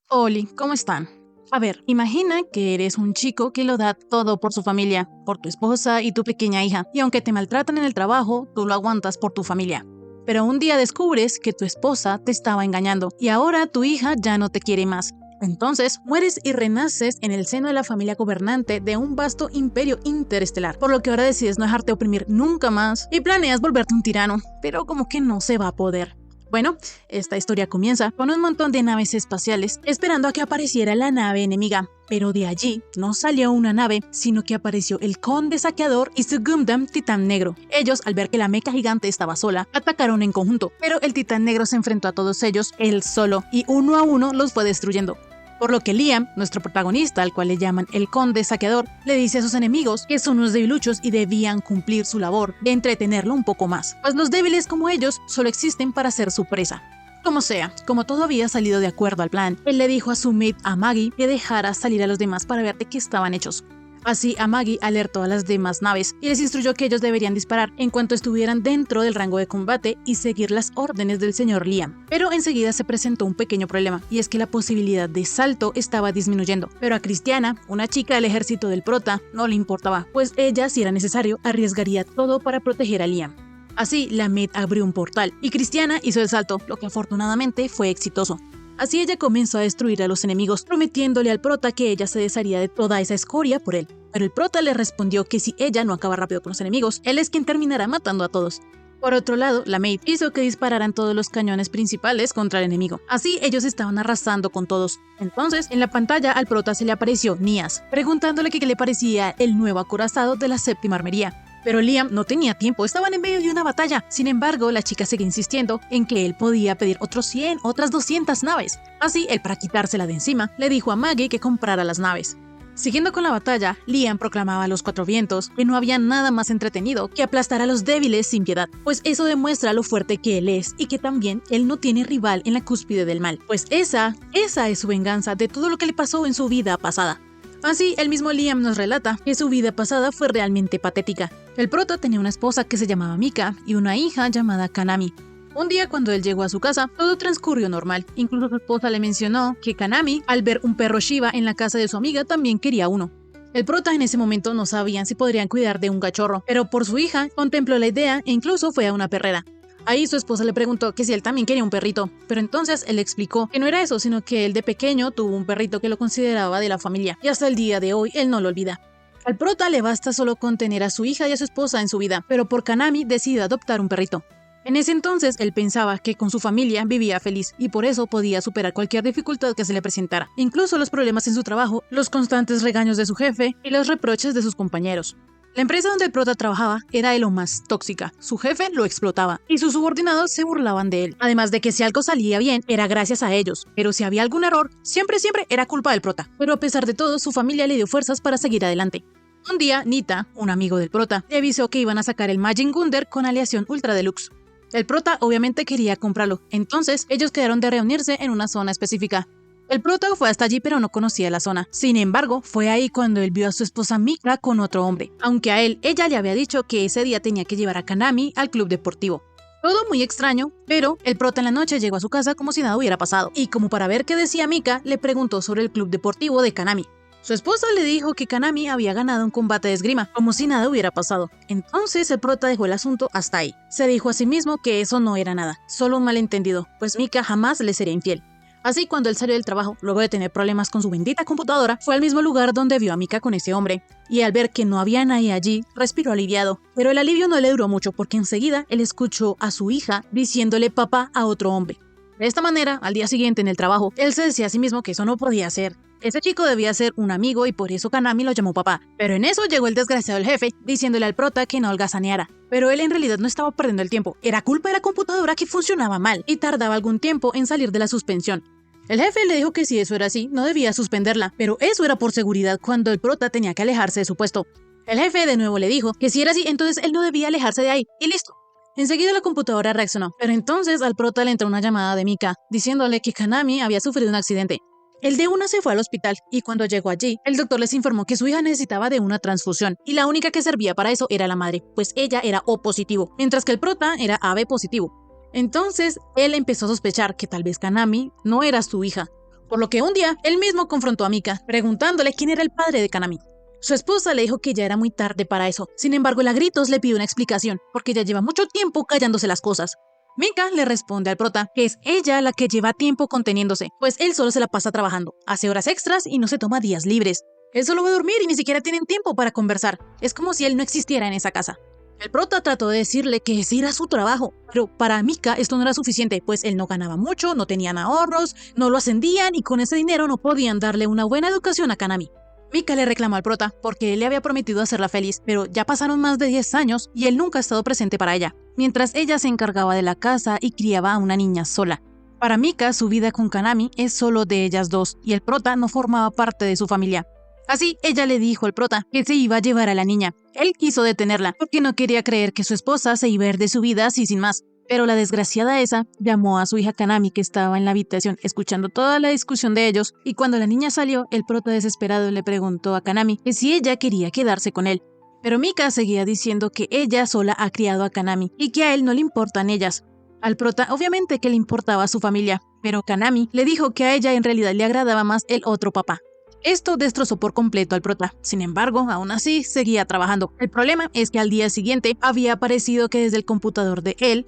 Oli, ¿cómo están? A ver, imagina que eres un chico que lo da todo por su familia, por tu esposa y tu pequeña hija, y aunque te maltratan en el trabajo, tú lo aguantas por tu familia. Pero un día descubres que tu esposa te estaba engañando y ahora tu hija ya no te quiere más. Entonces, mueres y renaces en el seno de la familia gobernante de un vasto imperio interestelar, por lo que ahora decides no dejarte oprimir nunca más y planeas volverte un tirano, pero como que no se va a poder. Bueno, esta historia comienza con un montón de naves espaciales esperando a que apareciera la nave enemiga, pero de allí no salió una nave, sino que apareció el Conde Saqueador y su Gundam Titán Negro. Ellos, al ver que la mecha gigante estaba sola, atacaron en conjunto, pero el Titán Negro se enfrentó a todos ellos él solo y uno a uno los fue destruyendo. Por lo que Liam, nuestro protagonista, al cual le llaman el Conde Saqueador, le dice a sus enemigos que son unos debiluchos y debían cumplir su labor de entretenerlo un poco más, pues los débiles como ellos solo existen para ser su presa. Como sea, como todo había salido de acuerdo al plan, él le dijo a su mate, a Maggie, que dejara salir a los demás para ver de qué estaban hechos. Así, a Maggie alertó a las demás naves y les instruyó que ellos deberían disparar en cuanto estuvieran dentro del rango de combate y seguir las órdenes del señor Liam. Pero enseguida se presentó un pequeño problema, y es que la posibilidad de salto estaba disminuyendo. Pero a Cristiana, una chica del ejército del prota, no le importaba, pues ella, si era necesario, arriesgaría todo para proteger a Liam. Así, la Med abrió un portal y Cristiana hizo el salto, lo que afortunadamente fue exitoso. Así ella comenzó a destruir a los enemigos, prometiéndole al prota que ella se desharía de toda esa escoria por él. Pero el prota le respondió que si ella no acaba rápido con los enemigos, él es quien terminará matando a todos. Por otro lado, la Maid hizo que dispararan todos los cañones principales contra el enemigo. Así ellos estaban arrasando con todos. Entonces, en la pantalla al prota se le apareció Nias, preguntándole que qué le parecía el nuevo acorazado de la séptima armería. Pero Liam no tenía tiempo, estaban en medio de una batalla. Sin embargo, la chica seguía insistiendo en que él podía pedir otros 100, otras 200 naves. Así, él, para quitársela de encima, le dijo a Maggie que comprara las naves. Siguiendo con la batalla, Liam proclamaba a los cuatro vientos que no había nada más entretenido que aplastar a los débiles sin piedad, pues eso demuestra lo fuerte que él es y que también él no tiene rival en la cúspide del mal, pues esa es su venganza de todo lo que le pasó en su vida pasada. Así, el mismo Liam nos relata que su vida pasada fue realmente patética. El prota tenía una esposa que se llamaba Mika y una hija llamada Kanami. Un día cuando él llegó a su casa, todo transcurrió normal. Incluso su esposa le mencionó que Kanami, al ver un perro Shiba en la casa de su amiga, también quería uno. El prota en ese momento no sabían si podrían cuidar de un cachorro, pero por su hija contempló la idea e incluso fue a una perrera. Ahí su esposa le preguntó que si él también quería un perrito, pero entonces él explicó que no era eso, sino que él de pequeño tuvo un perrito que lo consideraba de la familia, y hasta el día de hoy él no lo olvida. Al prota le basta solo con tener a su hija y a su esposa en su vida, pero por Kanami decidió adoptar un perrito. En ese entonces él pensaba que con su familia vivía feliz y por eso podía superar cualquier dificultad que se le presentara, incluso los problemas en su trabajo, los constantes regaños de su jefe y los reproches de sus compañeros. La empresa donde el prota trabajaba era de lo más tóxica, su jefe lo explotaba y sus subordinados se burlaban de él, además de que si algo salía bien era gracias a ellos, pero si había algún error, siempre era culpa del prota. Pero a pesar de todo, su familia le dio fuerzas para seguir adelante. Un día, Nita, un amigo del prota, le avisó que iban a sacar el Majin Gunder con aleación Ultra Deluxe. El prota obviamente quería comprarlo, entonces ellos quedaron de reunirse en una zona específica. El prota fue hasta allí pero no conocía la zona. Sin embargo, fue ahí cuando él vio a su esposa Mika con otro hombre, aunque a él, ella le había dicho que ese día tenía que llevar a Kanami al club deportivo. Todo muy extraño, pero el prota en la noche llegó a su casa como si nada hubiera pasado, y como para ver qué decía Mika, le preguntó sobre el club deportivo de Kanami. Su esposa le dijo que Kanami había ganado un combate de esgrima, como si nada hubiera pasado. Entonces el prota dejó el asunto hasta ahí. Se dijo a sí mismo que eso no era nada, solo un malentendido, pues Mika jamás le sería infiel. Así, cuando él salió del trabajo, luego de tener problemas con su bendita computadora, fue al mismo lugar donde vio a Mika con ese hombre. Y al ver que no había nadie allí, respiró aliviado. Pero el alivio no le duró mucho porque enseguida él escuchó a su hija diciéndole papá a otro hombre. De esta manera, al día siguiente en el trabajo, él se decía a sí mismo que eso no podía ser. Ese chico debía ser un amigo y por eso Kanami lo llamó papá. Pero en eso llegó el desgraciado del jefe, diciéndole al prota que no holgazaneara. Pero él en realidad no estaba perdiendo el tiempo. Era culpa de la computadora que funcionaba mal y tardaba algún tiempo en salir de la suspensión. El jefe le dijo que si eso era así, no debía suspenderla, pero eso era por seguridad cuando el prota tenía que alejarse de su puesto. El jefe de nuevo le dijo que si era así, entonces él no debía alejarse de ahí, y listo. Enseguida la computadora reaccionó, pero entonces al prota le entró una llamada de Mika, diciéndole que Kanami había sufrido un accidente. El de una se fue al hospital, y cuando llegó allí, el doctor les informó que su hija necesitaba de una transfusión, y la única que servía para eso era la madre, pues ella era O positivo, mientras que el prota era AB positivo. Entonces, él empezó a sospechar que tal vez Kanami no era su hija, Por lo que un día, él mismo confrontó a Mika, preguntándole quién era el padre de Kanami. Su esposa le dijo que ya era muy tarde para eso. Sin embargo, él a gritos le pidió una explicación, porque ya lleva mucho tiempo callándose las cosas. Mika le responde al prota que es ella la que lleva tiempo conteniéndose, pues él solo se la pasa trabajando, hace horas extras y no se toma días libres. Él solo va a dormir y ni siquiera tienen tiempo para conversar. Es como si él no existiera en esa casa. El prota trató de decirle que ese era su trabajo, pero para Mika esto no era suficiente, pues él no ganaba mucho, no tenían ahorros, no lo ascendían y con ese dinero no podían darle una buena educación a Kanami. Mika le reclamó al prota porque él le había prometido hacerla feliz, pero ya pasaron más de 10 años y él nunca ha estado presente para ella, mientras ella se encargaba de la casa y criaba a una niña sola. Para Mika, su vida con Kanami es solo de ellas dos y el prota no formaba parte de su familia. Así, ella le dijo al prota que se iba a llevar a la niña. Él quiso detenerla porque no quería creer que su esposa se iba a ir de su vida así sin más. Pero la desgraciada esa llamó a su hija Kanami, que estaba en la habitación escuchando toda la discusión de ellos, y cuando la niña salió, el prota desesperado le preguntó a Kanami que si ella quería quedarse con él. Pero Mika seguía diciendo que ella sola ha criado a Kanami y que a él no le importan ellas. Al prota obviamente que le importaba su familia, pero Kanami le dijo que a ella en realidad le agradaba más el otro papá. Esto destrozó por completo al prota. Sin embargo, aún así, seguía trabajando. El problema es que al día siguiente había aparecido que desde el computador de él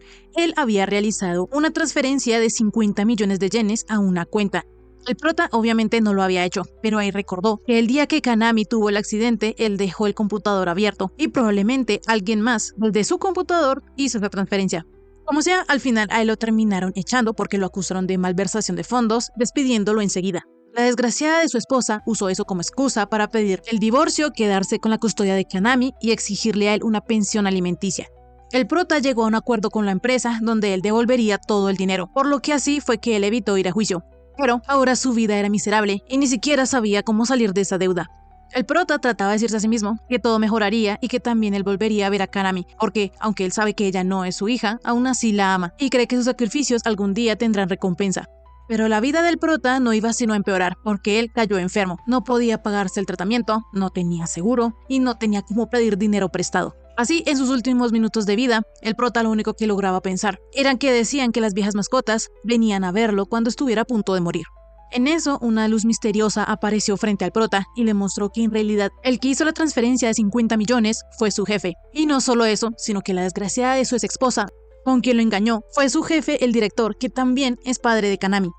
había realizado una transferencia de 50 millones de yenes a una cuenta. El prota obviamente no lo había hecho, pero ahí recordó que el día que Kanami tuvo el accidente, él dejó el computador abierto y probablemente alguien más desde su computador hizo esa transferencia. Como sea, al final a él lo terminaron echando porque lo acusaron de malversación de fondos, despidiéndolo enseguida. La desgraciada de su esposa usó eso como excusa para pedir el divorcio, quedarse con la custodia de Kanami y exigirle a él una pensión alimenticia. El prota llegó a un acuerdo con la empresa donde él devolvería todo el dinero, por lo que así fue que él evitó ir a juicio. Pero ahora su vida era miserable y ni siquiera sabía cómo salir de esa deuda. El prota trataba de decirse a sí mismo que todo mejoraría y que también él volvería a ver a Kanami, porque aunque él sabe que ella no es su hija, aún así la ama y cree que sus sacrificios algún día tendrán recompensa. Pero la vida del prota no iba sino a empeorar, porque él cayó enfermo, no podía pagarse el tratamiento, no tenía seguro y no tenía cómo pedir dinero prestado. Así, en sus últimos minutos de vida, el prota lo único que lograba pensar era que decían que las viejas mascotas venían a verlo cuando estuviera a punto de morir. En eso, una luz misteriosa apareció frente al prota y le mostró que en realidad el que hizo la transferencia de 50 millones fue su jefe. Y no solo eso, sino que la desgraciada de su ex esposa, con quien lo engañó, fue su jefe, el director, que también es padre de Kanami.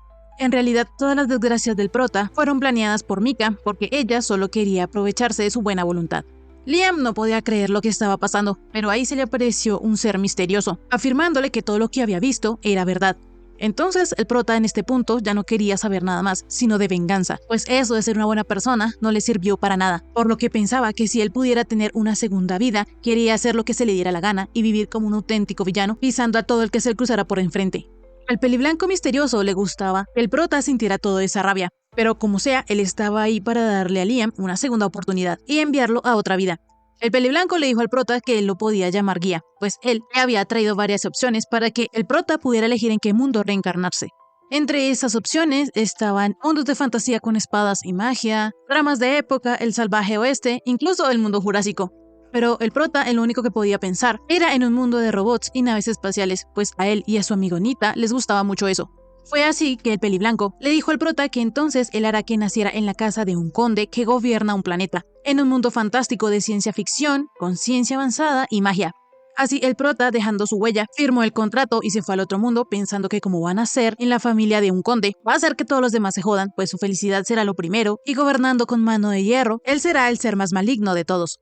En realidad, todas las desgracias del prota fueron planeadas por Mika porque ella solo quería aprovecharse de su buena voluntad. Liam no podía creer lo que estaba pasando, pero ahí se le apareció un ser misterioso, afirmándole que todo lo que había visto era verdad. Entonces, el prota en este punto ya no quería saber nada más, sino de venganza, pues eso de ser una buena persona no le sirvió para nada, por lo que pensaba que si él pudiera tener una segunda vida, quería hacer lo que se le diera la gana y vivir como un auténtico villano, pisando a todo el que se le cruzara por enfrente. Al peliblanco misterioso le gustaba que el prota sintiera toda esa rabia, pero como sea, él estaba ahí para darle a Liam una segunda oportunidad y enviarlo a otra vida. El peliblanco le dijo al prota que él lo podía llamar guía, pues él le había traído varias opciones para que el prota pudiera elegir en qué mundo reencarnarse. Entre esas opciones estaban mundos de fantasía con espadas y magia, dramas de época, el salvaje oeste, incluso el mundo jurásico. Pero el prota, lo único que podía pensar era en un mundo de robots y naves espaciales, pues a él y a su amigo Nita les gustaba mucho eso. Fue así que el peliblanco le dijo al prota que entonces él hará que naciera en la casa de un conde que gobierna un planeta, en un mundo fantástico de ciencia ficción, con ciencia avanzada y magia. Así el prota, dejando su huella, firmó el contrato y se fue al otro mundo pensando que como van a ser en la familia de un conde, va a hacer que todos los demás se jodan, pues su felicidad será lo primero, y gobernando con mano de hierro, él será el ser más maligno de todos.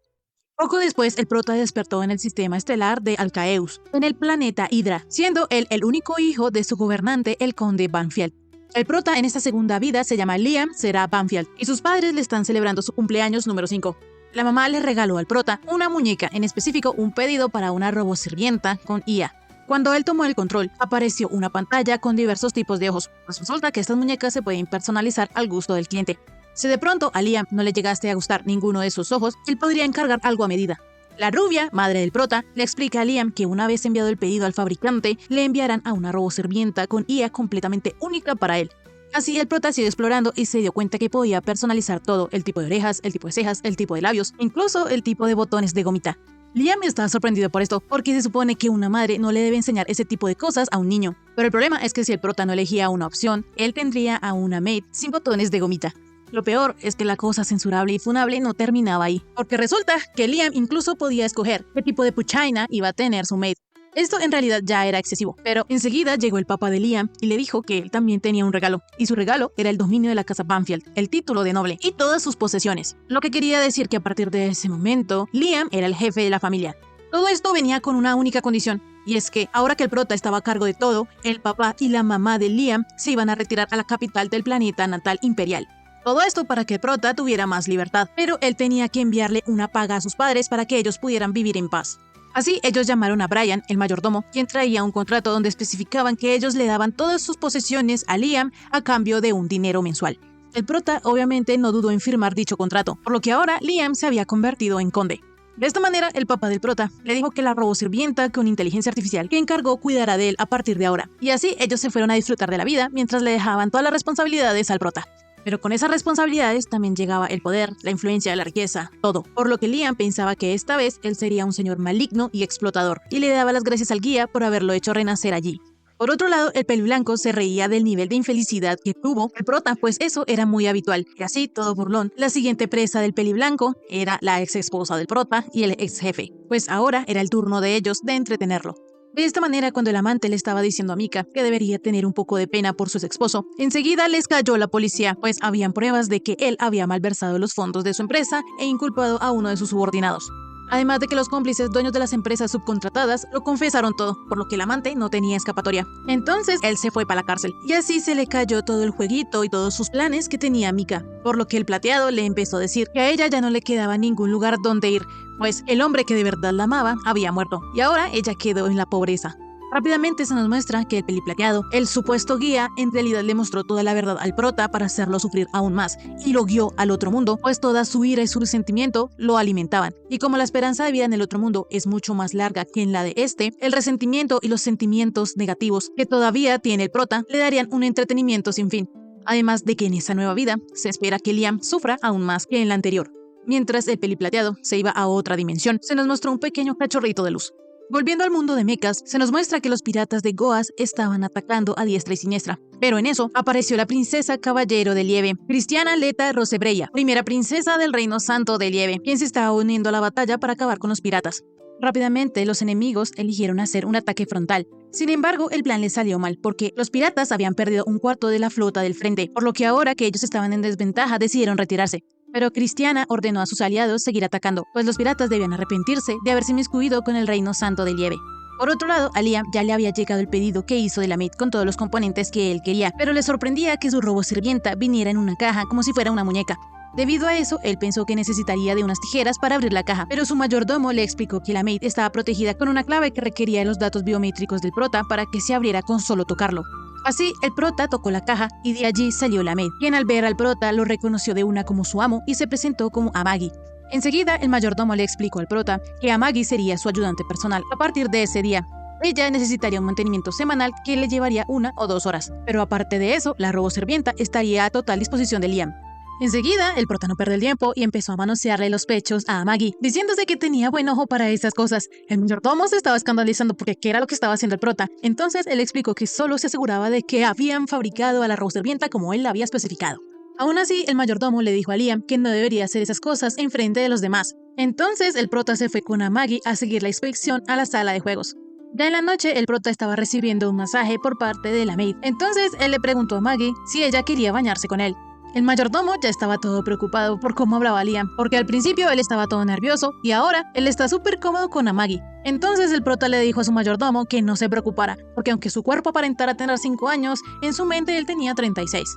Poco después, el prota despertó en el sistema estelar de Alcaeus, en el planeta Hydra, siendo él el único hijo de su gobernante, el conde Banfield. El prota en esta segunda vida se llama Liam Será Banfield, y sus padres le están celebrando su cumpleaños número 5. La mamá le regaló al prota una muñeca, en específico un pedido para una robosirvienta con IA. Cuando él tomó el control, apareció una pantalla con diversos tipos de ojos, pues resulta que estas muñecas se pueden personalizar al gusto del cliente. Si de pronto a Liam no le llegaste a gustar ninguno de sus ojos, él podría encargar algo a medida. La rubia, madre del prota, le explica a Liam que una vez enviado el pedido al fabricante, le enviarán a una robosirvienta con IA completamente única para él. Así el prota siguió explorando y se dio cuenta que podía personalizar todo, el tipo de orejas, el tipo de cejas, el tipo de labios, incluso el tipo de botones de gomita. Liam estaba sorprendido por esto, porque se supone que una madre no le debe enseñar ese tipo de cosas a un niño. Pero el problema es que si el prota no elegía una opción, él tendría a una maid sin botones de gomita. Lo peor es que la cosa censurable y funable no terminaba ahí, porque resulta que Liam incluso podía escoger qué tipo de puchaina iba a tener su maid. Esto en realidad ya era excesivo, pero enseguida llegó el papá de Liam y le dijo que él también tenía un regalo, y su regalo era el dominio de la casa Banfield, el título de noble y todas sus posesiones. Lo que quería decir que a partir de ese momento, Liam era el jefe de la familia. Todo esto venía con una única condición, y es que ahora que el prota estaba a cargo de todo, el papá y la mamá de Liam se iban a retirar a la capital del planeta natal imperial. Todo esto para que el prota tuviera más libertad, pero él tenía que enviarle una paga a sus padres para que ellos pudieran vivir en paz. Así, ellos llamaron a Brian, el mayordomo, quien traía un contrato donde especificaban que ellos le daban todas sus posesiones a Liam a cambio de un dinero mensual. El prota obviamente no dudó en firmar dicho contrato, por lo que ahora Liam se había convertido en conde. De esta manera, el papá del prota le dijo que la robosirvienta con inteligencia artificial que encargó cuidará de él a partir de ahora. Y así ellos se fueron a disfrutar de la vida mientras le dejaban todas las responsabilidades al prota. Pero con esas responsabilidades también llegaba el poder, la influencia, la riqueza, todo. Por lo que Liam pensaba que esta vez él sería un señor maligno y explotador, y le daba las gracias al guía por haberlo hecho renacer allí. Por otro lado, el peliblanco se reía del nivel de infelicidad que tuvo el prota, pues eso era muy habitual. Y así, todo burlón, la siguiente presa del peliblanco era la ex esposa del prota y el ex jefe, pues ahora era el turno de ellos de entretenerlo. De esta manera, cuando el amante le estaba diciendo a Mika que debería tener un poco de pena por su esposo, enseguida les cayó la policía, pues habían pruebas de que él había malversado los fondos de su empresa e inculpado a uno de sus subordinados. Además de que los cómplices dueños de las empresas subcontratadas lo confesaron todo, por lo que el amante no tenía escapatoria. Entonces él se fue para la cárcel, y así se le cayó todo el jueguito y todos sus planes que tenía Mika, por lo que el plateado le empezó a decir que a ella ya no le quedaba ningún lugar donde ir, pues el hombre que de verdad la amaba había muerto, y ahora ella quedó en la pobreza. Rápidamente se nos muestra que el peliplateado, el supuesto guía, en realidad le mostró toda la verdad al prota para hacerlo sufrir aún más, y lo guió al otro mundo, pues toda su ira y su resentimiento lo alimentaban. Y como la esperanza de vida en el otro mundo es mucho más larga que en la de este, el resentimiento y los sentimientos negativos que todavía tiene el prota le darían un entretenimiento sin fin. Además de que en esa nueva vida se espera que Liam sufra aún más que en la anterior. Mientras el peliplateado se iba a otra dimensión, se nos mostró un pequeño cachorrito de luz. Volviendo al mundo de mechas, se nos muestra que los piratas de Goas estaban atacando a diestra y siniestra. Pero en eso apareció la princesa caballero de Lieve, Cristiana Leta Rosebreya, primera princesa del Reino Santo de Lieve, quien se estaba uniendo a la batalla para acabar con los piratas. Rápidamente, los enemigos eligieron hacer un ataque frontal. Sin embargo, el plan les salió mal, porque los piratas habían perdido un cuarto de la flota del frente, por lo que ahora que ellos estaban en desventaja decidieron retirarse. Pero Cristiana ordenó a sus aliados seguir atacando, pues los piratas debían arrepentirse de haberse inmiscuido con el Reino Santo de Lieve. Por otro lado, a Liam ya le había llegado el pedido que hizo de la maid con todos los componentes que él quería, pero le sorprendía que su robosirvienta viniera en una caja como si fuera una muñeca. Debido a eso, él pensó que necesitaría de unas tijeras para abrir la caja, pero su mayordomo le explicó que la maid estaba protegida con una clave que requería de los datos biométricos del prota para que se abriera con solo tocarlo. Así, el prota tocó la caja y de allí salió la maid, quien al ver al prota lo reconoció de una como su amo y se presentó como Amagi. Enseguida, el mayordomo le explicó al prota que Amagi sería su ayudante personal a partir de ese día. Ella necesitaría un mantenimiento semanal que le llevaría 1 o 2 horas, pero aparte de eso, la robosirvienta estaría a total disposición de Liam. Enseguida, el prota no perdió el tiempo y empezó a manosearle los pechos a Amagi, diciéndose que tenía buen ojo para esas cosas. El mayordomo se estaba escandalizando porque qué era lo que estaba haciendo el prota. Entonces, él explicó que solo se aseguraba de que habían fabricado a la robosirvienta como él la había especificado. Aún así, el mayordomo le dijo a Liam que no debería hacer esas cosas en frente de los demás. Entonces, el prota se fue con Amagi a seguir la inspección a la sala de juegos. Ya en la noche, el prota estaba recibiendo un masaje por parte de la maid. Entonces, él le preguntó a Maggie si ella quería bañarse con él. El mayordomo ya estaba todo preocupado por cómo hablaba Liam, porque al principio él estaba todo nervioso y ahora él está súper cómodo con Amagi. Entonces el prota le dijo a su mayordomo que no se preocupara, porque aunque su cuerpo aparentara tener 5 años, en su mente él tenía 36.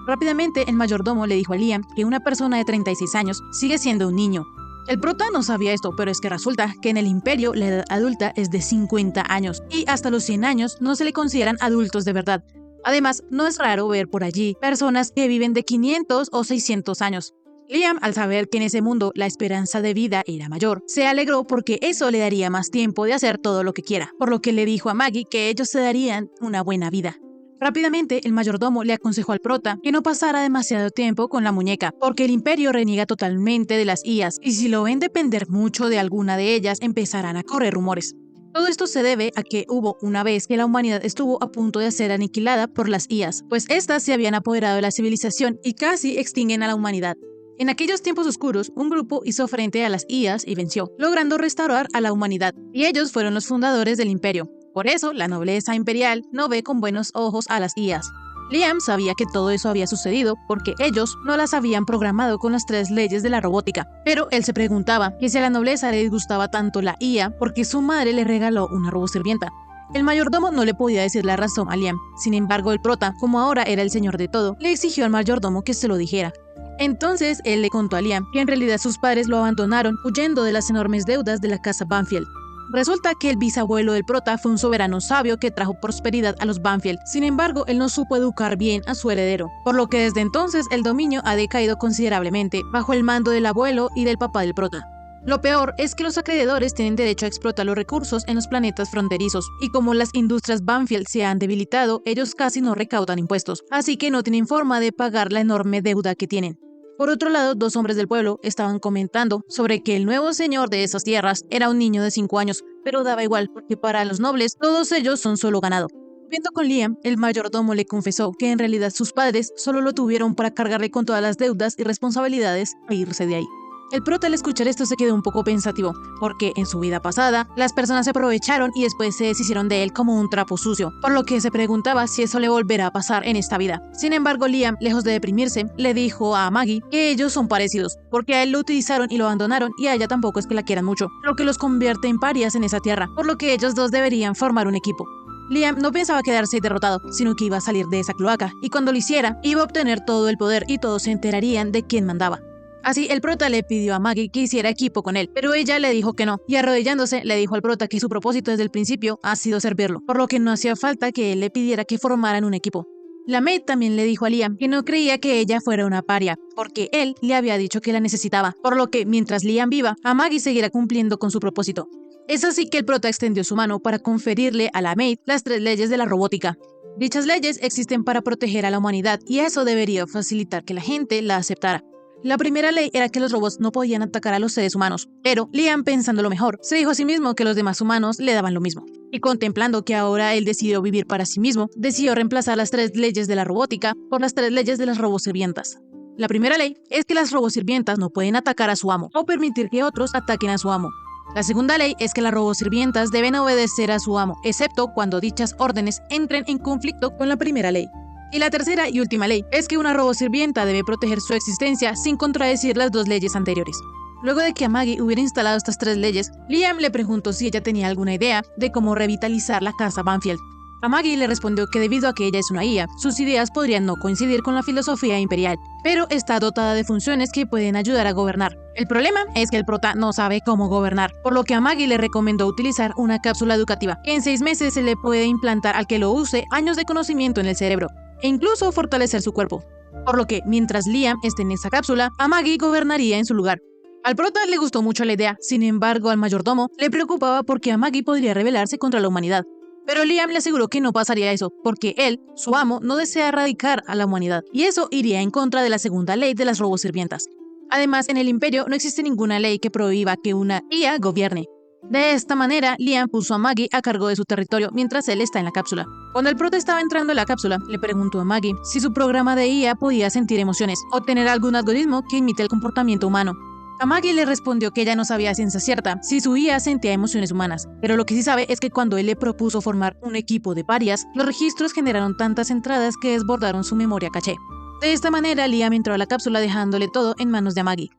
Rápidamente el mayordomo le dijo a Liam que una persona de 36 años sigue siendo un niño. El prota no sabía esto, pero es que resulta que en el imperio la edad adulta es de 50 años y hasta los 100 años no se le consideran adultos de verdad. Además, no es raro ver por allí personas que viven de 500 o 600 años. Liam, al saber que en ese mundo la esperanza de vida era mayor, se alegró porque eso le daría más tiempo de hacer todo lo que quiera, por lo que le dijo a Maggie que ellos se darían una buena vida. Rápidamente, el mayordomo le aconsejó al prota que no pasara demasiado tiempo con la muñeca, porque el imperio reniega totalmente de las IAs, y si lo ven depender mucho de alguna de ellas, empezarán a correr rumores. Todo esto se debe a que hubo una vez que la humanidad estuvo a punto de ser aniquilada por las IAs, pues estas se habían apoderado de la civilización y casi extinguen a la humanidad. En aquellos tiempos oscuros, un grupo hizo frente a las IAs y venció, logrando restaurar a la humanidad, y ellos fueron los fundadores del imperio. Por eso, la nobleza imperial no ve con buenos ojos a las IAs. Liam sabía que todo eso había sucedido porque ellos no las habían programado con las 3 leyes de la robótica, pero él se preguntaba que si a la nobleza le disgustaba tanto la IA porque su madre le regaló una robosirvienta. El mayordomo no le podía decir la razón a Liam, sin embargo el prota, como ahora era el señor de todo, le exigió al mayordomo que se lo dijera. Entonces él le contó a Liam que en realidad sus padres lo abandonaron huyendo de las enormes deudas de la casa Banfield. Resulta que el bisabuelo del prota fue un soberano sabio que trajo prosperidad a los Banfield. Sin embargo, él no supo educar bien a su heredero, por lo que desde entonces el dominio ha decaído considerablemente bajo el mando del abuelo y del papá del prota. Lo peor es que los acreedores tienen derecho a explotar los recursos en los planetas fronterizos, y como las industrias Banfield se han debilitado, ellos casi no recaudan impuestos, así que no tienen forma de pagar la enorme deuda que tienen. Por otro lado, 2 hombres del pueblo estaban comentando sobre que el nuevo señor de esas tierras era un niño de 5 años, pero daba igual, porque para los nobles todos ellos son solo ganado. Viendo con Liam, el mayordomo le confesó que en realidad sus padres solo lo tuvieron para cargarle con todas las deudas y responsabilidades e irse de ahí. El prota al escuchar esto se quedó un poco pensativo, porque en su vida pasada, las personas se aprovecharon y después se deshicieron de él como un trapo sucio, por lo que se preguntaba si eso le volverá a pasar en esta vida. Sin embargo, Liam, lejos de deprimirse, le dijo a Maggie que ellos son parecidos, porque a él lo utilizaron y lo abandonaron y a ella tampoco es que la quieran mucho, lo que los convierte en parias en esa tierra, por lo que ellos dos deberían formar un equipo. Liam no pensaba quedarse derrotado, sino que iba a salir de esa cloaca, y cuando lo hiciera, iba a obtener todo el poder y todos se enterarían de quién mandaba. Así, el prota le pidió a Maggie que hiciera equipo con él, pero ella le dijo que no, y arrodillándose le dijo al prota que su propósito desde el principio ha sido servirlo, por lo que no hacía falta que él le pidiera que formaran un equipo. La maid también le dijo a Liam que no creía que ella fuera una paria, porque él le había dicho que la necesitaba, por lo que mientras Liam viva, a Maggie seguirá cumpliendo con su propósito. Es así que el prota extendió su mano para conferirle a la maid las 3 leyes de la robótica. Dichas leyes existen para proteger a la humanidad y eso debería facilitar que la gente la aceptara. La primera ley era que los robots no podían atacar a los seres humanos, pero Liam, pensándolo mejor, se dijo a sí mismo que los demás humanos le daban lo mismo. Y contemplando que ahora él decidió vivir para sí mismo, decidió reemplazar las 3 leyes de la robótica por las 3 leyes de las robosirvientas. La primera ley es que las robosirvientas no pueden atacar a su amo o permitir que otros ataquen a su amo. La segunda ley es que las robosirvientas deben obedecer a su amo, excepto cuando dichas órdenes entren en conflicto con la primera ley. Y la tercera y última ley es que una robosirvienta debe proteger su existencia sin contradecir las 2 leyes anteriores. Luego de que a Maggie hubiera instalado estas 3 leyes, Liam le preguntó si ella tenía alguna idea de cómo revitalizar la casa Banfield. A Maggie le respondió que debido a que ella es una IA, sus ideas podrían no coincidir con la filosofía imperial, pero está dotada de funciones que pueden ayudar a gobernar. El problema es que el prota no sabe cómo gobernar, por lo que a Maggie le recomendó utilizar una cápsula educativa, que en 6 meses se le puede implantar al que lo use años de conocimiento en el cerebro, e incluso fortalecer su cuerpo. Por lo que, mientras Liam esté en esa cápsula, a Maggie gobernaría en su lugar. Al prota le gustó mucho la idea, sin embargo al mayordomo le preocupaba porque a Maggie podría rebelarse contra la humanidad. Pero Liam le aseguró que no pasaría eso, porque él, su amo, no desea erradicar a la humanidad, y eso iría en contra de la segunda ley de las robosirvientas. Además, en el imperio no existe ninguna ley que prohíba que una IA gobierne. De esta manera, Liam puso a Maggie a cargo de su territorio mientras él está en la cápsula. Cuando el prota estaba entrando en la cápsula, le preguntó a Maggie si su programa de IA podía sentir emociones o tener algún algoritmo que imite el comportamiento humano. A Maggie le respondió que ella no sabía a ciencia cierta si su IA sentía emociones humanas, pero lo que sí sabe es que cuando él le propuso formar un equipo de parias, los registros generaron tantas entradas que desbordaron su memoria caché. De esta manera, Liam entró a la cápsula dejándole todo en manos de Maggie.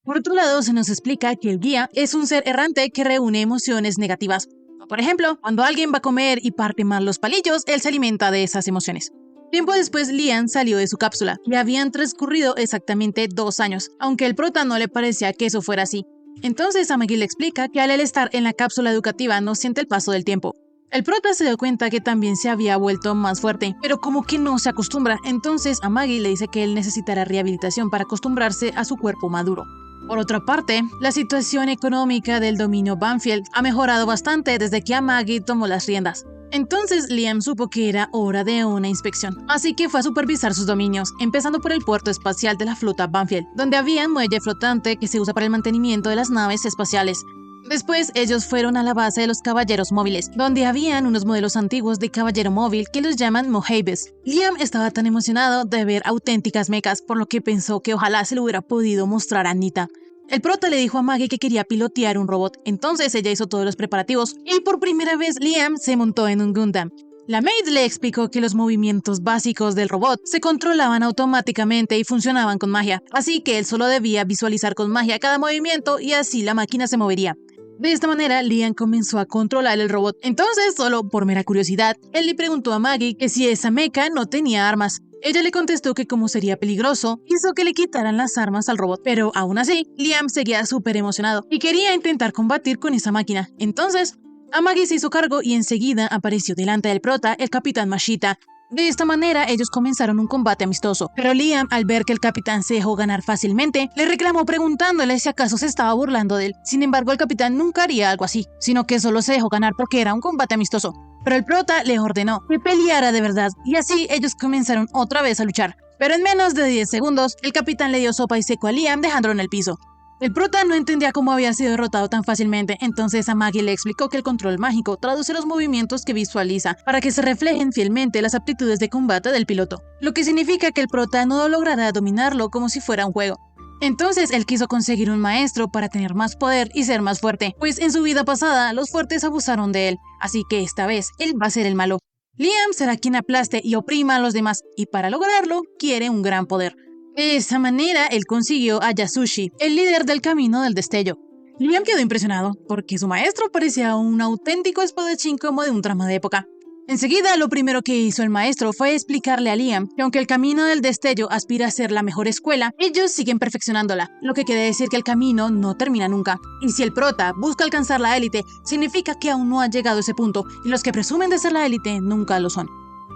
Por otro lado, se nos explica que el guía es un ser errante que reúne emociones negativas. Por ejemplo, cuando alguien va a comer y parte mal los palillos, él se alimenta de esas emociones. Tiempo después, Liam salió de su cápsula y habían transcurrido exactamente 2 años, aunque al prota no le parecía que eso fuera así. Entonces a Maggie le explica que al él estar en la cápsula educativa no siente el paso del tiempo. El prota se dio cuenta que también se había vuelto más fuerte, pero como que no se acostumbra, entonces a Maggie le dice que él necesitará rehabilitación para acostumbrarse a su cuerpo maduro. Por otra parte, la situación económica del dominio Banfield ha mejorado bastante desde que a Maggie tomó las riendas. Entonces Liam supo que era hora de una inspección, así que fue a supervisar sus dominios, empezando por el puerto espacial de la flota Banfield, donde había un muelle flotante que se usa para el mantenimiento de las naves espaciales. Después ellos fueron a la base de los caballeros móviles, donde habían unos modelos antiguos de caballero móvil que los llaman Mohabes. Liam estaba tan emocionado de ver auténticas mechas, por lo que pensó que ojalá se lo hubiera podido mostrar a Anita. El prota le dijo a Maggie que quería pilotear un robot, entonces ella hizo todos los preparativos y por primera vez Liam se montó en un Gundam. La maid le explicó que los movimientos básicos del robot se controlaban automáticamente y funcionaban con magia, así que él solo debía visualizar con magia cada movimiento y así la máquina se movería. De esta manera, Liam comenzó a controlar el robot. Entonces, solo por mera curiosidad, él le preguntó a Maggie que si esa mecha no tenía armas. Ella le contestó que como sería peligroso, hizo que le quitaran las armas al robot. Pero aún así, Liam seguía súper emocionado y quería intentar combatir con esa máquina. Entonces, a Maggie se hizo cargo y enseguida apareció delante del prota el capitán Mashita. De esta manera, ellos comenzaron un combate amistoso, pero Liam, al ver que el capitán se dejó ganar fácilmente, le reclamó preguntándole si acaso se estaba burlando de él. Sin embargo, el capitán nunca haría algo así, sino que solo se dejó ganar porque era un combate amistoso. Pero el prota le ordenó que peleara de verdad, y así ellos comenzaron otra vez a luchar. Pero en menos de 10 segundos, el capitán le dio sopa y seco a Liam dejándolo en el piso. El prota no entendía cómo había sido derrotado tan fácilmente, entonces a Maggie le explicó que el control mágico traduce los movimientos que visualiza para que se reflejen fielmente las aptitudes de combate del piloto, lo que significa que el prota no logrará dominarlo como si fuera un juego. Entonces él quiso conseguir un maestro para tener más poder y ser más fuerte, pues en su vida pasada los fuertes abusaron de él, así que esta vez él va a ser el malo. Liam será quien aplaste y oprima a los demás, y para lograrlo quiere un gran poder. De esa manera, él consiguió a Yasushi, el líder del Camino del Destello. Liam quedó impresionado, porque su maestro parecía un auténtico espadachín como de un trama de época. Enseguida, lo primero que hizo el maestro fue explicarle a Liam que aunque el Camino del Destello aspira a ser la mejor escuela, ellos siguen perfeccionándola, lo que quiere decir que el camino no termina nunca. Y si el prota busca alcanzar la élite, significa que aún no ha llegado a ese punto, y los que presumen de ser la élite nunca lo son.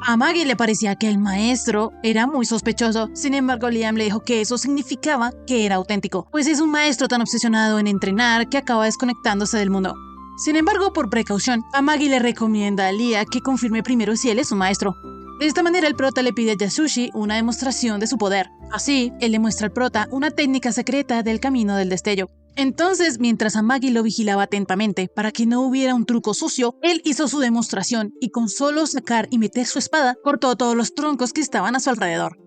A Maggie le parecía que el maestro era muy sospechoso, sin embargo Liam le dijo que eso significaba que era auténtico, pues es un maestro tan obsesionado en entrenar que acaba desconectándose del mundo. Sin embargo, por precaución, a Maggie le recomienda a Liam que confirme primero si él es su maestro. De esta manera el prota le pide a Yasushi una demostración de su poder. Así, él le muestra al prota una técnica secreta del Camino del Destello. Entonces, mientras a Maggie lo vigilaba atentamente para que no hubiera un truco sucio, él hizo su demostración y con solo sacar y meter su espada, cortó todos los troncos que estaban a su alrededor.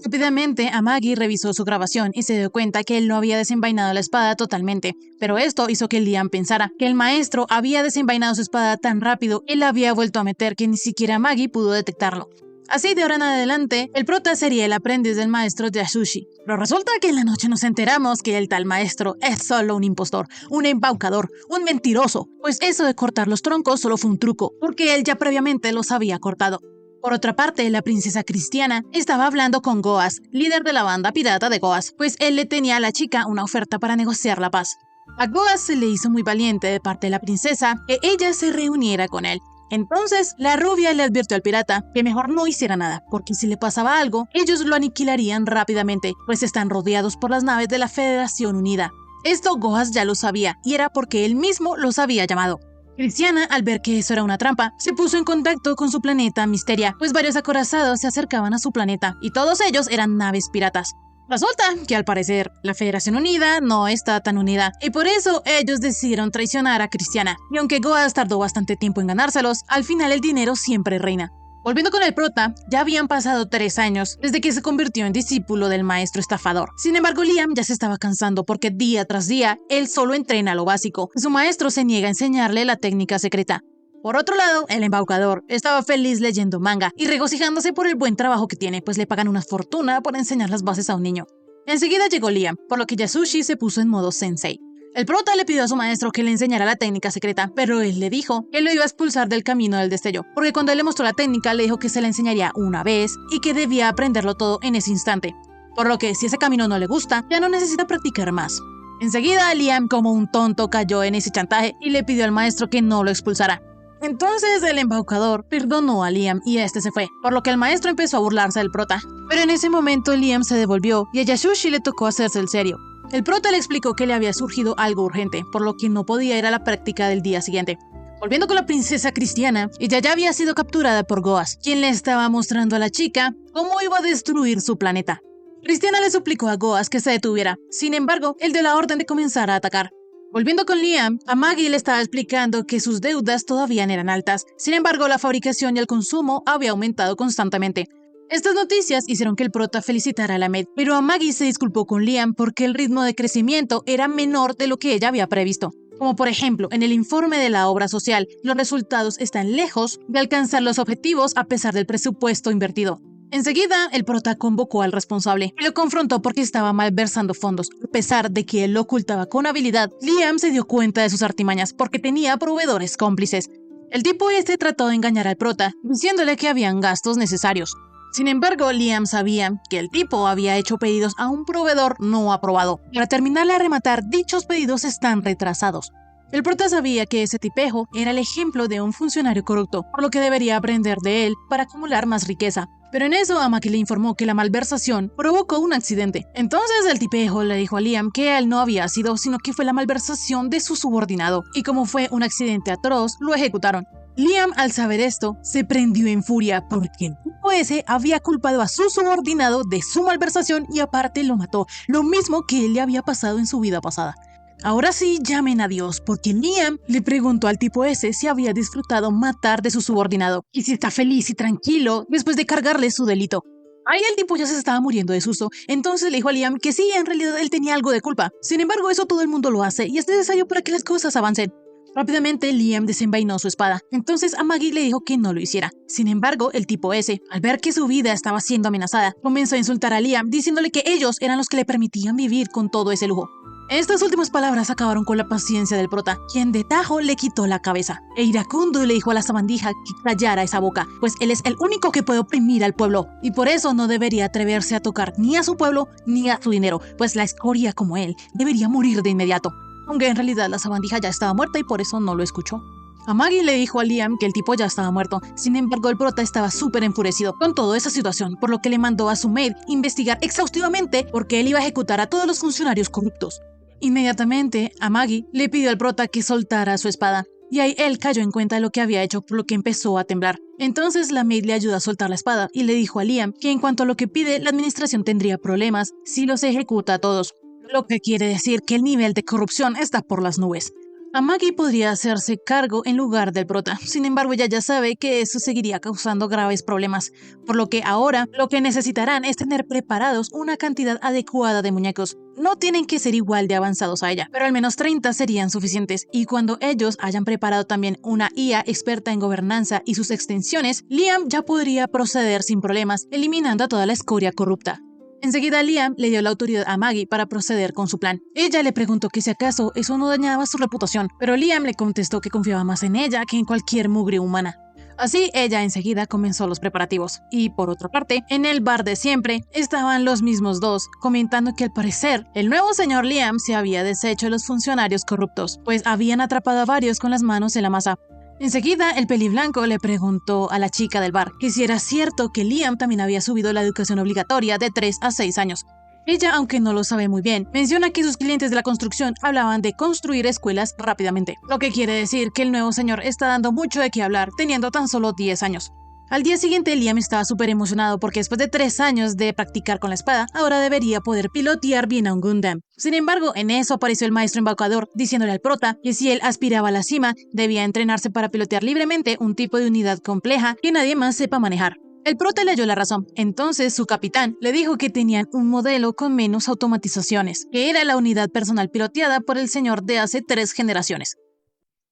Rápidamente, a Maggie revisó su grabación y se dio cuenta que él no había desenvainado la espada totalmente, pero esto hizo que Liam pensara que el maestro había desenvainado su espada tan rápido y la había vuelto a meter que ni siquiera Maggie pudo detectarlo. Así de ahora en adelante, el prota sería el aprendiz del maestro Yasushi. Pero resulta que en la noche nos enteramos que el tal maestro es solo un impostor, un embaucador, un mentiroso, pues eso de cortar los troncos solo fue un truco, porque él ya previamente los había cortado. Por otra parte, la princesa Cristiana estaba hablando con Goas, líder de la banda pirata de Goas, pues él le tenía a la chica una oferta para negociar la paz. A Goas se le hizo muy valiente de parte de la princesa que ella se reuniera con él. Entonces, la rubia le advirtió al pirata que mejor no hiciera nada, porque si le pasaba algo, ellos lo aniquilarían rápidamente, pues están rodeados por las naves de la Federación Unida. Esto Goas ya lo sabía, y era porque él mismo los había llamado. Cristiana, al ver que eso era una trampa, se puso en contacto con su planeta Misteria, pues varios acorazados se acercaban a su planeta, y todos ellos eran naves piratas. Resulta que al parecer la Federación Unida no está tan unida y por eso ellos decidieron traicionar a Cristiana. Y aunque Goas tardó bastante tiempo en ganárselos, al final el dinero siempre reina. Volviendo con el prota, ya habían pasado 3 años desde que se convirtió en discípulo del maestro estafador. Sin embargo, Liam ya se estaba cansando porque día tras día él solo entrena lo básico y su maestro se niega a enseñarle la técnica secreta. Por otro lado, el embaucador estaba feliz leyendo manga y regocijándose por el buen trabajo que tiene, pues le pagan una fortuna por enseñar las bases a un niño. Enseguida llegó Liam, por lo que Yasushi se puso en modo sensei. El prota le pidió a su maestro que le enseñara la técnica secreta, pero él le dijo que lo iba a expulsar del Camino del Destello, porque cuando él le mostró la técnica le dijo que se la enseñaría una vez y que debía aprenderlo todo en ese instante. Por lo que si ese camino no le gusta, ya no necesita practicar más. Enseguida Liam, como un tonto, cayó en ese chantaje y le pidió al maestro que no lo expulsara. Entonces el embaucador perdonó a Liam y este se fue, por lo que el maestro empezó a burlarse del prota. Pero en ese momento Liam se devolvió y a Yasushi le tocó hacerse el serio. El prota le explicó que le había surgido algo urgente, por lo que no podía ir a la práctica del día siguiente. Volviendo con la princesa Cristiana, ella ya había sido capturada por Goas, quien le estaba mostrando a la chica cómo iba a destruir su planeta. Cristiana le suplicó a Goas que se detuviera, sin embargo, él dio la orden de comenzar a atacar. Volviendo con Liam, a Maggie le estaba explicando que sus deudas todavía eran altas, sin embargo, la fabricación y el consumo había aumentado constantemente. Estas noticias hicieron que el prota felicitara a la Maid, pero a Maggie se disculpó con Liam porque el ritmo de crecimiento era menor de lo que ella había previsto. Como por ejemplo, en el informe de la obra social, los resultados están lejos de alcanzar los objetivos a pesar del presupuesto invertido. Enseguida, el prota convocó al responsable y lo confrontó porque estaba malversando fondos. A pesar de que él lo ocultaba con habilidad, Liam se dio cuenta de sus artimañas porque tenía proveedores cómplices. El tipo trató de engañar al prota, diciéndole que habían gastos necesarios. Sin embargo, Liam sabía que el tipo había hecho pedidos a un proveedor no aprobado. Para terminar de rematar, dichos pedidos están retrasados. El prota sabía que ese tipejo era el ejemplo de un funcionario corrupto, por lo que debería aprender de él para acumular más riqueza. Pero en eso, Amaki le informó que la malversación provocó un accidente. Entonces el tipejo le dijo a Liam que él no había sido, sino que fue la malversación de su subordinado, y como fue un accidente atroz, lo ejecutaron. Liam, al saber esto, se prendió en furia porque el tipo había culpado a su subordinado de su malversación y aparte lo mató, lo mismo que él le había pasado en su vida pasada. Ahora sí, llamen a Dios, porque Liam le preguntó al tipo si había disfrutado matar de su subordinado y si está feliz y tranquilo después de cargarle su delito. Ahí el tipo ya se estaba muriendo de susto, entonces le dijo a Liam que sí, en realidad él tenía algo de culpa. Sin embargo, eso todo el mundo lo hace y es necesario para que las cosas avancen. Rápidamente, Liam desenvainó su espada. Entonces a Maggie le dijo que no lo hiciera. Sin embargo, el tipo al ver que su vida estaba siendo amenazada, comenzó a insultar a Liam, diciéndole que ellos eran los que le permitían vivir con todo ese lujo. Estas últimas palabras acabaron con la paciencia del prota, quien de tajo le quitó la cabeza. E iracundo le dijo a la sabandija que callara esa boca, pues él es el único que puede oprimir al pueblo, y por eso no debería atreverse a tocar ni a su pueblo ni a su dinero, pues la escoria como él debería morir de inmediato. Aunque en realidad la sabandija ya estaba muerta y por eso no lo escuchó. A Maggie le dijo a Liam que el tipo ya estaba muerto, sin embargo el prota estaba súper enfurecido con toda esa situación, por lo que le mandó a su maid investigar exhaustivamente porque él iba a ejecutar a todos los funcionarios corruptos. Inmediatamente, a Maggie le pidió al prota que soltara su espada, y ahí él cayó en cuenta de lo que había hecho, por lo que empezó a temblar. Entonces la maid le ayudó a soltar la espada y le dijo a Liam que en cuanto a lo que pide, la administración tendría problemas si los ejecuta a todos. Lo que quiere decir que el nivel de corrupción está por las nubes. A Maggie podría hacerse cargo en lugar del prota, sin embargo ella ya sabe que eso seguiría causando graves problemas, por lo que ahora lo que necesitarán es tener preparados una cantidad adecuada de muñecos. No tienen que ser igual de avanzados a ella, pero al menos 30 serían suficientes, y cuando ellos hayan preparado también una IA experta en gobernanza y sus extensiones, Liam ya podría proceder sin problemas, eliminando a toda la escoria corrupta. Enseguida Liam le dio la autoridad a Maggie para proceder con su plan. Ella le preguntó que si acaso eso no dañaba su reputación, pero Liam le contestó que confiaba más en ella que en cualquier mugre humana. Así, ella enseguida comenzó los preparativos. Y por otra parte, en el bar de siempre, estaban los mismos dos, comentando que al parecer, el nuevo señor Liam se había deshecho de los funcionarios corruptos, pues habían atrapado a varios con las manos en la masa. Enseguida, el peliblanco le preguntó a la chica del bar que si era cierto que Liam también había subido la educación obligatoria de 3 a 6 años. Ella, aunque no lo sabe muy bien, menciona que sus clientes de la construcción hablaban de construir escuelas rápidamente, lo que quiere decir que el nuevo señor está dando mucho de qué hablar, teniendo tan solo 10 años. Al día siguiente, Liam estaba súper emocionado porque después de 3 años de practicar con la espada, ahora debería poder pilotear bien a un Gundam. Sin embargo, en eso apareció el maestro embaucador, diciéndole al prota que si él aspiraba a la cima, debía entrenarse para pilotear libremente un tipo de unidad compleja que nadie más sepa manejar. El prota le dio la razón. Entonces su capitán le dijo que tenían un modelo con menos automatizaciones, que era la unidad personal piloteada por el señor de hace 3 generaciones.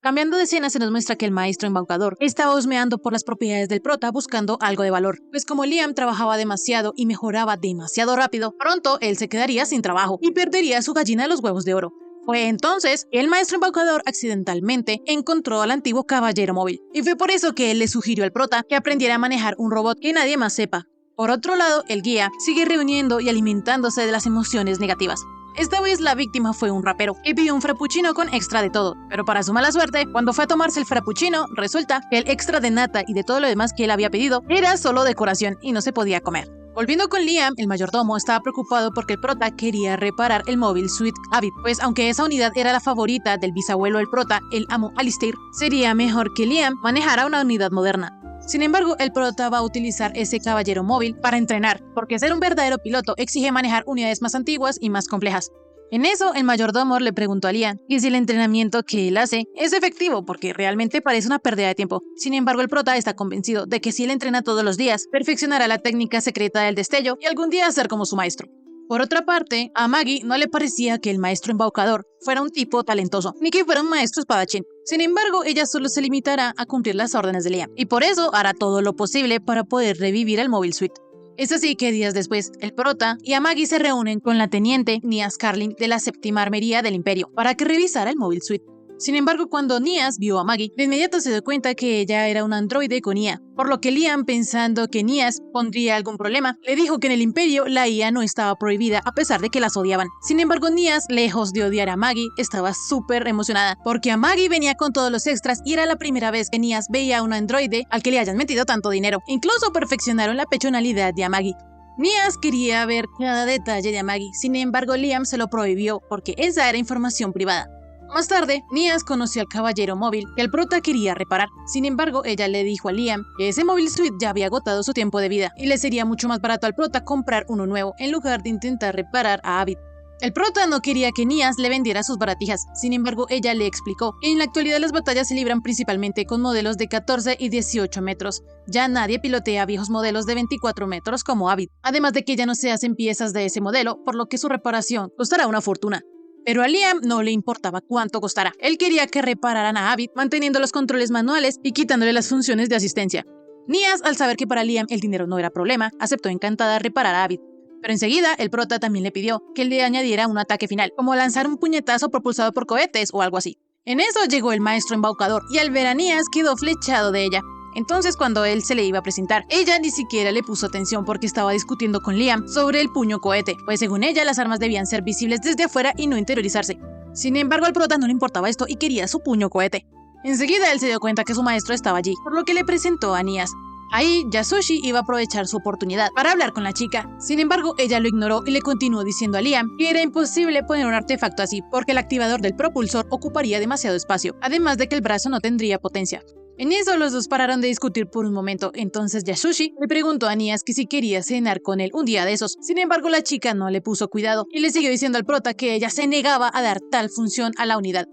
Cambiando de escena, se nos muestra que el maestro embaucador estaba husmeando por las propiedades del prota buscando algo de valor, pues como Liam trabajaba demasiado y mejoraba demasiado rápido, pronto él se quedaría sin trabajo y perdería su gallina de los huevos de oro. Fue entonces que el maestro embaucador accidentalmente encontró al antiguo caballero móvil, y fue por eso que él le sugirió al prota que aprendiera a manejar un robot que nadie más sepa. Por otro lado, el guía sigue reuniendo y alimentándose de las emociones negativas. Esta vez la víctima fue un rapero que pidió un frappuccino con extra de todo, pero para su mala suerte, cuando fue a tomarse el frappuccino, resulta que el extra de nata y de todo lo demás que él había pedido era solo decoración y no se podía comer. Volviendo con Liam, el mayordomo estaba preocupado porque el prota quería reparar el Mobile Suit Avid, pues aunque esa unidad era la favorita del bisabuelo del prota, el amo Alistair, sería mejor que Liam manejara una unidad moderna. Sin embargo, el prota va a utilizar ese caballero móvil para entrenar, porque ser un verdadero piloto exige manejar unidades más antiguas y más complejas. En eso, el mayordomo le preguntó a Liam que si el entrenamiento que él hace es efectivo, porque realmente parece una pérdida de tiempo. Sin embargo, el prota está convencido de que si él entrena todos los días, perfeccionará la técnica secreta del destello y algún día ser como su maestro. Por otra parte, a Maggie no le parecía que el maestro embaucador fuera un tipo talentoso, ni que fuera un maestro espadachín. Sin embargo, ella solo se limitará a cumplir las órdenes de Liam, y por eso hará todo lo posible para poder revivir el Mobile Suit. Es así que días después, el prota y a Maggie se reúnen con la teniente Nias Carlin de la séptima armería del Imperio para que revisara el Mobile Suit. Sin embargo, cuando Nias vio a Maggie, de inmediato se dio cuenta que ella era un androide con IA, por lo que Liam, pensando que Nias pondría algún problema, le dijo que en el Imperio la IA no estaba prohibida a pesar de que las odiaban. Sin embargo, Nias, lejos de odiar a Maggie, estaba súper emocionada, porque a Maggie venía con todos los extras y era la primera vez que Nias veía a un androide al que le hayan metido tanto dinero. Incluso perfeccionaron la personalidad de Amagi. Nias quería ver cada detalle de Amagi, sin embargo Liam se lo prohibió porque esa era información privada. Más tarde, Nias conoció al caballero móvil que el prota quería reparar. Sin embargo, ella le dijo a Liam que ese Mobile Suit ya había agotado su tiempo de vida y le sería mucho más barato al prota comprar uno nuevo en lugar de intentar reparar a Avid. El prota no quería que Nias le vendiera sus baratijas, sin embargo ella le explicó que en la actualidad las batallas se libran principalmente con modelos de 14 y 18 metros. Ya nadie pilotea viejos modelos de 24 metros como Avid, además de que ya no se hacen piezas de ese modelo, por lo que su reparación costará una fortuna. Pero a Liam no le importaba cuánto costara. Él quería que repararan a Avid manteniendo los controles manuales y quitándole las funciones de asistencia. Nias, al saber que para Liam el dinero no era problema, aceptó encantada reparar a Avid. Pero enseguida, el prota también le pidió que le añadiera un ataque final, como lanzar un puñetazo propulsado por cohetes o algo así. En eso llegó el maestro embaucador y al ver a Nias quedó flechado de ella. Entonces, cuando él se le iba a presentar, ella ni siquiera le puso atención porque estaba discutiendo con Liam sobre el puño cohete, pues según ella las armas debían ser visibles desde afuera y no interiorizarse. Sin embargo, al prota no le importaba esto y quería su puño cohete. Enseguida él se dio cuenta que su maestro estaba allí, por lo que le presentó a Nias. Ahí, Yasushi iba a aprovechar su oportunidad para hablar con la chica. Sin embargo, ella lo ignoró y le continuó diciendo a Liam que era imposible poner un artefacto así porque el activador del propulsor ocuparía demasiado espacio, además de que el brazo no tendría potencia. En eso los dos pararon de discutir por un momento, entonces Yasushi le preguntó a Nias que si quería cenar con él un día de esos. Sin embargo, la chica no le puso cuidado y le siguió diciendo al prota que ella se negaba a dar tal función a la unidad.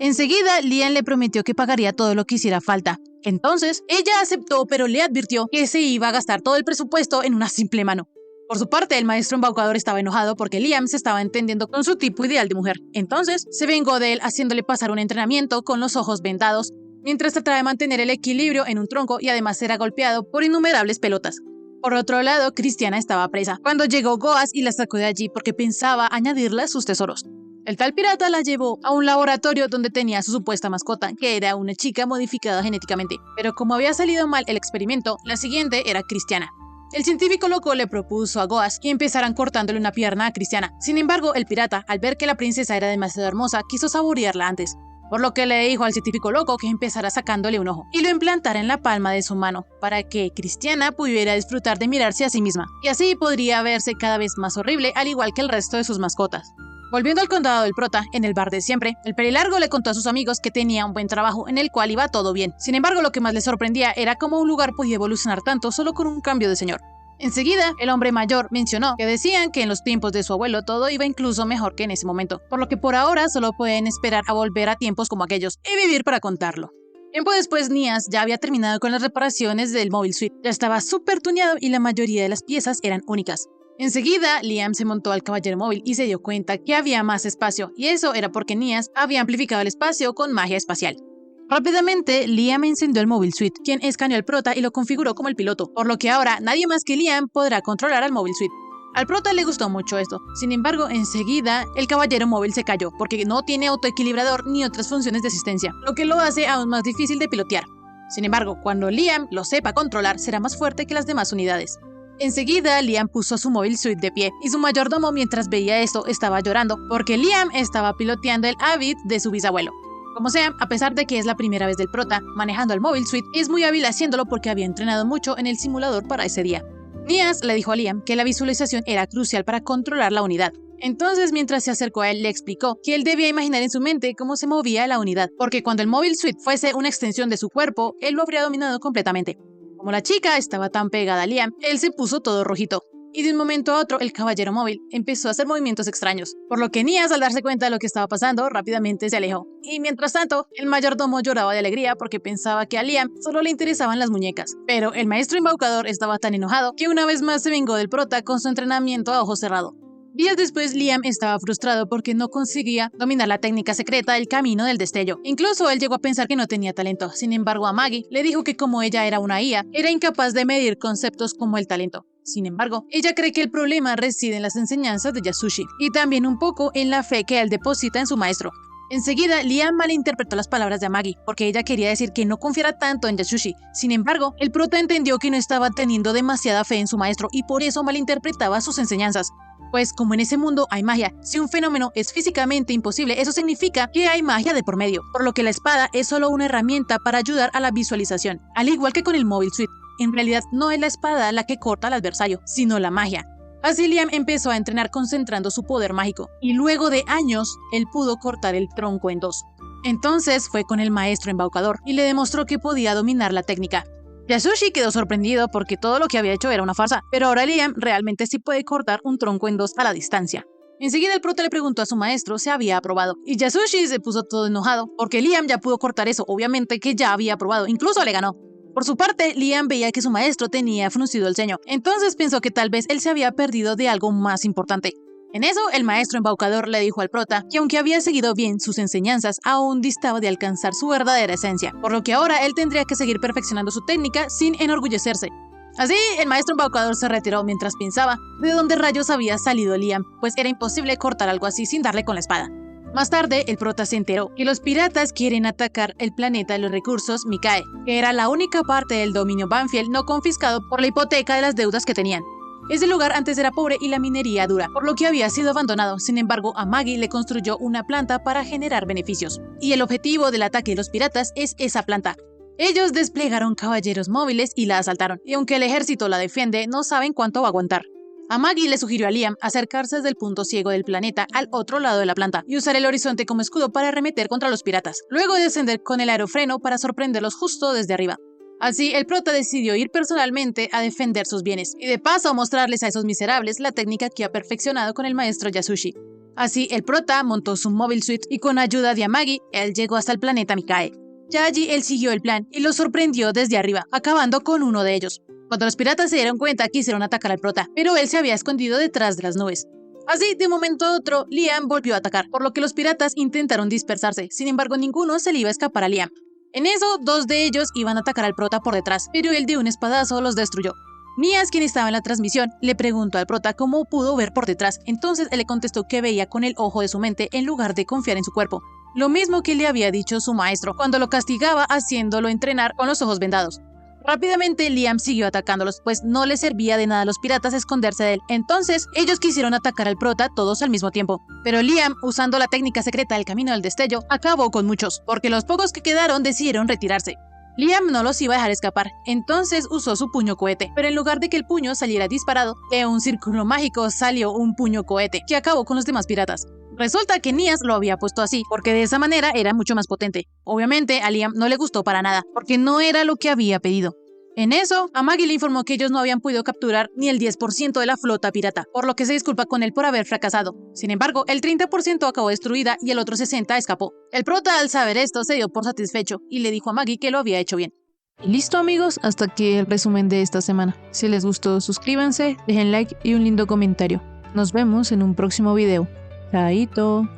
Enseguida, Liam le prometió que pagaría todo lo que hiciera falta. Entonces, ella aceptó, pero le advirtió que se iba a gastar todo el presupuesto en una simple mano. Por su parte, el maestro embaucador estaba enojado porque Liam se estaba entendiendo con su tipo ideal de mujer. Entonces, se vengó de él haciéndole pasar un entrenamiento con los ojos vendados, mientras trataba de mantener el equilibrio en un tronco y además era golpeado por innumerables pelotas. Por otro lado, Cristiana estaba presa cuando llegó Goas y la sacó de allí porque pensaba añadirle a sus tesoros. El tal pirata la llevó a un laboratorio donde tenía su supuesta mascota, que era una chica modificada genéticamente. Pero como había salido mal el experimento, la siguiente era Cristiana. El científico loco le propuso a Goas que empezaran cortándole una pierna a Cristiana. Sin embargo, el pirata, al ver que la princesa era demasiado hermosa, quiso saborearla antes. Por lo que le dijo al científico loco que empezara sacándole un ojo y lo implantara en la palma de su mano para que Cristiana pudiera disfrutar de mirarse a sí misma y así podría verse cada vez más horrible al igual que el resto de sus mascotas. Volviendo al condado del prota, en el bar de siempre, el pelilargo le contó a sus amigos que tenía un buen trabajo en el cual iba todo bien. Sin embargo, lo que más le sorprendía era cómo un lugar podía evolucionar tanto solo con un cambio de señor. Enseguida, el hombre mayor mencionó que decían que en los tiempos de su abuelo todo iba incluso mejor que en ese momento, por lo que por ahora solo pueden esperar a volver a tiempos como aquellos y vivir para contarlo. Tiempo después, Nias ya había terminado con las reparaciones del Mobile Suit, ya estaba súper tuneado y la mayoría de las piezas eran únicas. Enseguida, Liam se montó al caballero móvil y se dio cuenta que había más espacio, y eso era porque Nias había amplificado el espacio con magia espacial. Rápidamente, Liam encendió el Mobile Suit, quien escaneó al prota y lo configuró como el piloto, por lo que ahora nadie más que Liam podrá controlar al Mobile Suit. Al prota le gustó mucho esto, sin embargo, enseguida el caballero móvil se cayó, porque no tiene autoequilibrador ni otras funciones de asistencia, lo que lo hace aún más difícil de pilotear. Sin embargo, cuando Liam lo sepa controlar, será más fuerte que las demás unidades. Enseguida, Liam puso su Mobile Suit de pie, y su mayordomo mientras veía esto estaba llorando, porque Liam estaba piloteando el Avid de su bisabuelo. Como sea, a pesar de que es la primera vez del prota manejando el Mobile Suit, es muy hábil haciéndolo porque había entrenado mucho en el simulador para ese día. Nias le dijo a Liam que la visualización era crucial para controlar la unidad. Entonces, mientras se acercó a él, le explicó que él debía imaginar en su mente cómo se movía la unidad, porque cuando el Mobile Suit fuese una extensión de su cuerpo, él lo habría dominado completamente. Como la chica estaba tan pegada a Liam, él se puso todo rojito. Y de un momento a otro, el caballero móvil empezó a hacer movimientos extraños, por lo que Nias, al darse cuenta de lo que estaba pasando, rápidamente se alejó. Y mientras tanto, el mayordomo lloraba de alegría porque pensaba que a Liam solo le interesaban las muñecas. Pero el maestro embaucador estaba tan enojado que una vez más se vengó del prota con su entrenamiento a ojo cerrado. Días después, Liam estaba frustrado porque no conseguía dominar la técnica secreta del camino del destello. Incluso él llegó a pensar que no tenía talento. Sin embargo, a Maggie le dijo que como ella era una IA, era incapaz de medir conceptos como el talento. Sin embargo, ella cree que el problema reside en las enseñanzas de Yasushi y también un poco en la fe que él deposita en su maestro. Enseguida, Liam malinterpretó las palabras de Maggie, porque ella quería decir que no confiara tanto en Yasushi. Sin embargo, el prota entendió que no estaba teniendo demasiada fe en su maestro y por eso malinterpretaba sus enseñanzas. Pues como en ese mundo hay magia, si un fenómeno es físicamente imposible, eso significa que hay magia de por medio, por lo que la espada es solo una herramienta para ayudar a la visualización, al igual que con el Mobile Suit. En realidad no es la espada la que corta al adversario, sino la magia. Así Liam empezó a entrenar concentrando su poder mágico, y luego de años, él pudo cortar el tronco en dos. Entonces fue con el maestro embaucador y le demostró que podía dominar la técnica. Yasushi quedó sorprendido porque todo lo que había hecho era una farsa, pero ahora Liam realmente sí puede cortar un tronco en dos a la distancia. Enseguida el prota le preguntó a su maestro si había aprobado, y Yasushi se puso todo enojado porque Liam ya pudo cortar eso, obviamente que ya había aprobado, incluso le ganó. Por su parte, Liam veía que su maestro tenía fruncido el ceño, entonces pensó que tal vez él se había perdido de algo más importante. En eso, el maestro embaucador le dijo al prota que aunque había seguido bien sus enseñanzas, aún distaba de alcanzar su verdadera esencia, por lo que ahora él tendría que seguir perfeccionando su técnica sin enorgullecerse. Así, el maestro embaucador se retiró mientras pensaba de dónde rayos había salido Liam, pues era imposible cortar algo así sin darle con la espada. Más tarde, el prota se enteró que los piratas quieren atacar el planeta de los recursos Mikae, que era la única parte del dominio Banfield no confiscado por la hipoteca de las deudas que tenían. Ese lugar antes era pobre y la minería dura, por lo que había sido abandonado. Sin embargo, a Maggie le construyó una planta para generar beneficios. Y el objetivo del ataque de los piratas es esa planta. Ellos desplegaron caballeros móviles y la asaltaron, y aunque el ejército la defiende, no saben cuánto va a aguantar. A Maggie le sugirió a Liam acercarse desde el punto ciego del planeta al otro lado de la planta y usar el horizonte como escudo para arremeter contra los piratas, luego descender con el aerofreno para sorprenderlos justo desde arriba. Así, el prota decidió ir personalmente a defender sus bienes y de paso mostrarles a esos miserables la técnica que ha perfeccionado con el maestro Yasushi. Así, el prota montó su Mobile Suit y con ayuda de Amagi, él llegó hasta el planeta Mikae. Ya allí él siguió el plan y los sorprendió desde arriba, acabando con uno de ellos. Cuando los piratas se dieron cuenta, quisieron atacar al prota, pero él se había escondido detrás de las nubes. Así, de un momento a otro, Liam volvió a atacar, por lo que los piratas intentaron dispersarse. Sin embargo, ninguno se le iba a escapar a Liam. En eso, dos de ellos iban a atacar al prota por detrás, pero él de un espadazo los destruyó. Nias, quien estaba en la transmisión, le preguntó al prota cómo pudo ver por detrás. Entonces él le contestó que veía con el ojo de su mente en lugar de confiar en su cuerpo. Lo mismo que le había dicho su maestro cuando lo castigaba haciéndolo entrenar con los ojos vendados. Rápidamente Liam siguió atacándolos, pues no les servía de nada a los piratas esconderse de él. Entonces, ellos quisieron atacar al prota todos al mismo tiempo. Pero Liam, usando la técnica secreta del camino del destello, acabó con muchos, porque los pocos que quedaron decidieron retirarse. Liam no los iba a dejar escapar, entonces usó su puño cohete, pero en lugar de que el puño saliera disparado, de un círculo mágico salió un puño cohete, que acabó con los demás piratas. Resulta que Nias lo había puesto así, porque de esa manera era mucho más potente. Obviamente a Liam no le gustó para nada, porque no era lo que había pedido. En eso, Amagi le informó que ellos no habían podido capturar ni el 10% de la flota pirata, por lo que se disculpa con él por haber fracasado. Sin embargo, el 30% acabó destruida y el otro 60% escapó. El prota, al saber esto, se dio por satisfecho y le dijo a Amagi que lo había hecho bien. Y listo, amigos, hasta aquí el resumen de esta semana. Si les gustó, suscríbanse, dejen like y un lindo comentario. Nos vemos en un próximo video. Chaito.